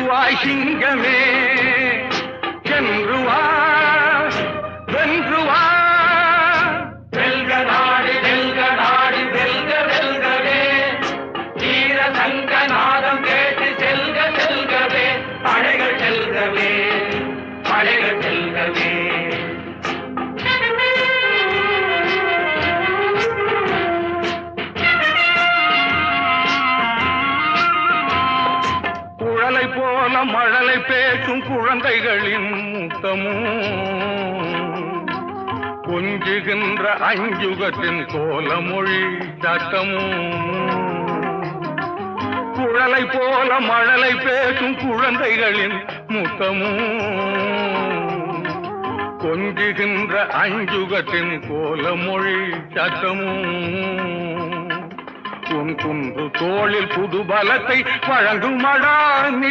வருவாய் சிங்கமே, சென்று வா வென்று வா. வெல்க நாடு வெல்க நாடு வெல்க வெல்கவே, வீர சங்கநாதம் கேட்டு செல்க செல்கவே, படைகள் செல்கவே படைகள் செல்கவே. குழலை போல மழலை பேசும் குழந்தைகளின் முத்தமும், கொஞ்சுகின்ற அஞ்சுகத்தின் கோலமொழி சட்டமும். குழலை போல மழலை பேசும் குழந்தைகளின் முத்தமும், கொஞ்சுகின்ற அஞ்சுகத்தின் கோலமொழி சட்டமும். உன் குன்று தோளில் புது பலத்தை வழங்குமடா நீ.